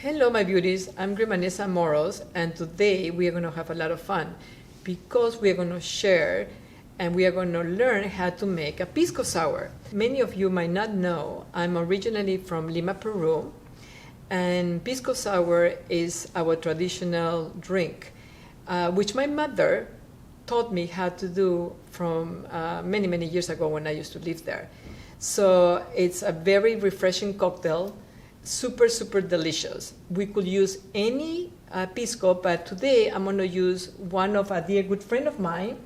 Hello my beauties, I'm Grimanesa Amoros, and today we are going to have a lot of fun because we are going to share and we are going to learn how to make a pisco sour. Many of you might not know, I'm originally from Lima, Peru, and pisco sour is our traditional drink, which my mother taught me how to do from many years ago when I used to live there. So it's a very refreshing cocktail, super delicious. We could use any pisco, but today I'm going to use one of a dear good friend of mine.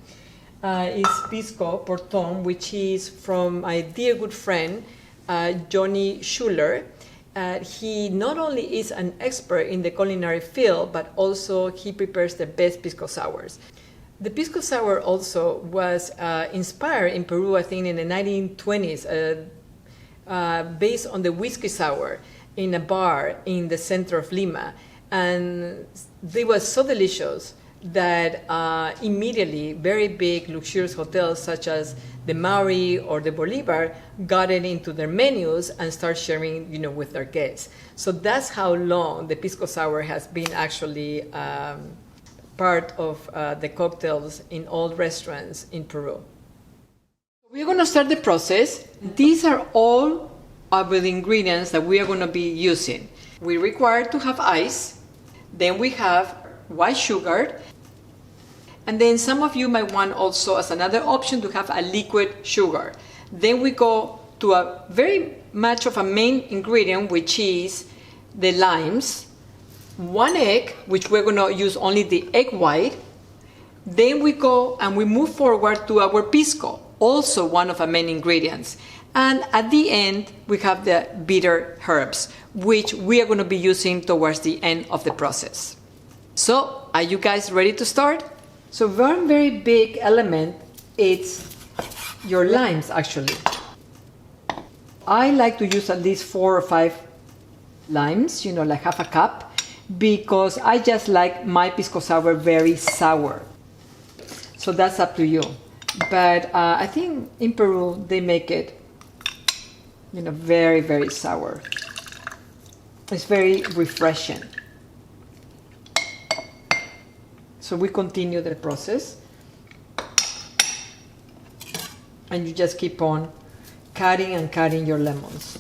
It's Pisco Portón, which is from my dear good friend Johnny Schuler. He not only is an expert in the culinary field, but also he prepares the best pisco sours. The pisco sour also was inspired in Peru, I think in the 1920s, based on the whiskey sour in a bar in the center of Lima. And they were so delicious that immediately very big luxurious hotels such as the Maui or the Bolivar got it into their menus and start sharing, with their guests. So that's how long the pisco sour has been actually part of the cocktails in all restaurants in Peru. We're going to start the process. These are all of the ingredients that we are going to be using. We require to have ice, then we have white sugar, and then some of you might want also as another option to have a liquid sugar. Then we go to a very much of a main ingredient, which is the limes, one egg, which we're going to use only the egg white. Then we go and we move forward to our pisco, also one of our main ingredients. And at the end, we have the bitter herbs, which we are going to be using towards the end of the process. So, are you guys ready to start? So one very big element is your limes, actually. I like to use at least 4 or 5 limes, like half a cup, because I just like my pisco sour very sour. So that's up to you. But I think in Peru, they make it very sour. It's very refreshing. So we continue the process. And you just keep on cutting and cutting your lemons.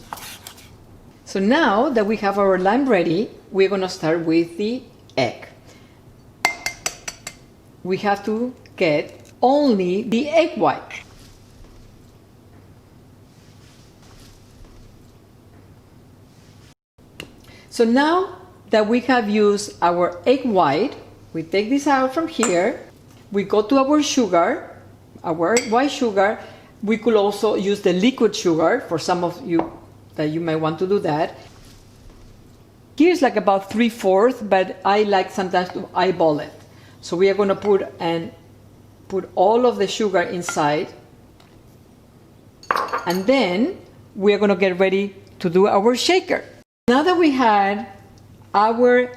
So now that we have our lime ready, we're going to start with the egg. We have to get only the egg white. So now that we have used our egg white, we take this out from here, we go to our sugar, our white sugar. We could also use the liquid sugar for some of you that you might want to do that. Here's like about 3/4, but I like sometimes to eyeball it. So we are going to put all of the sugar inside, and then we are going to get ready to do our shaker. Now that we had our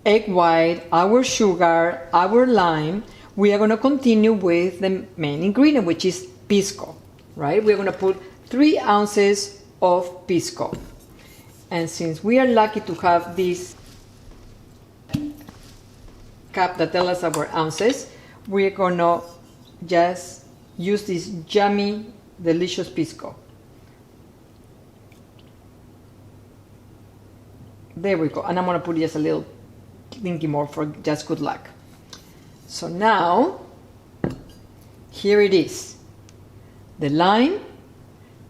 egg white, our sugar, our lime, we are going to continue with the main ingredient, which is pisco, right? We're going to put 3 ounces of pisco. And since we are lucky to have this cup that tells us our ounces, we're going to just use this yummy, delicious pisco. There we go. And I'm going to put just a little dinky more for just good luck. So now, here it is. The lime,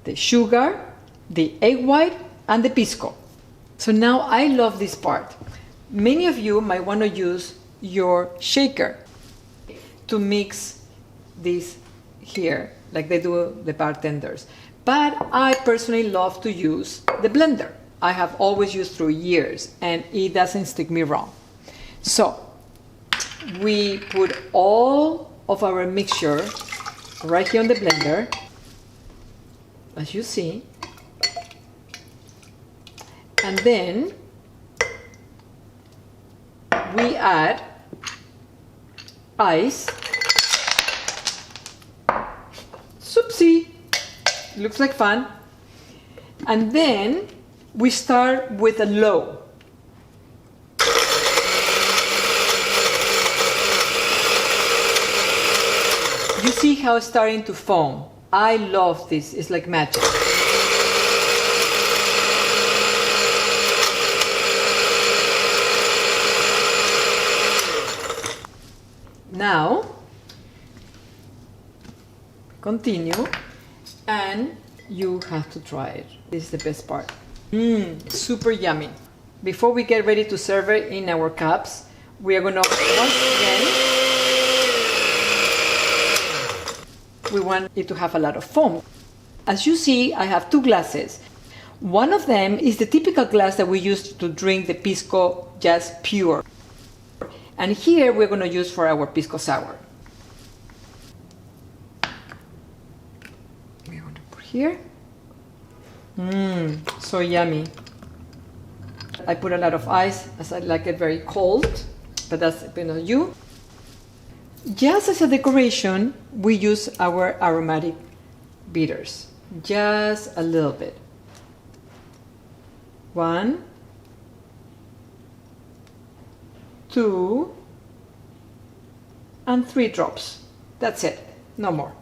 the sugar, the egg white, and the pisco. So now I love this part. Many of you might want to use your shaker to mix this here, like they do the bartenders. But I personally love to use the blender. I have always used through years, and it doesn't stick me wrong. So we put all of our mixture right here on the blender, as you see. And then we add ice. Soupsy, looks like fun. And then we start with a low. You see how it's starting to foam. I love this, it's like magic. Now, continue, and you have to try it. This is the best part. Super yummy. Before we get ready to serve it in our cups, we are gonna, once again, we want it to have a lot of foam. As you see, I have 2 glasses. One of them is the typical glass that we use to drink the pisco just pure. And here we're going to use for our pisco sour. We're going to put here. So yummy. I put a lot of ice as I like it very cold, but that's depending on you. Just as a decoration, we use our aromatic bitters. Just a little bit. 1, 2, and 3 drops. That's it, no more.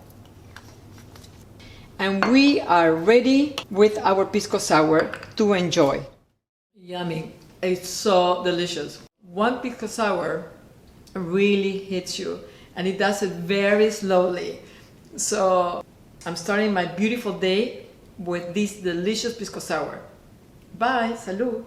And we are ready with our pisco sour to enjoy. Yummy, it's so delicious. One pisco sour really hits you, and it does it very slowly. So I'm starting my beautiful day with this delicious pisco sour. Bye, salud.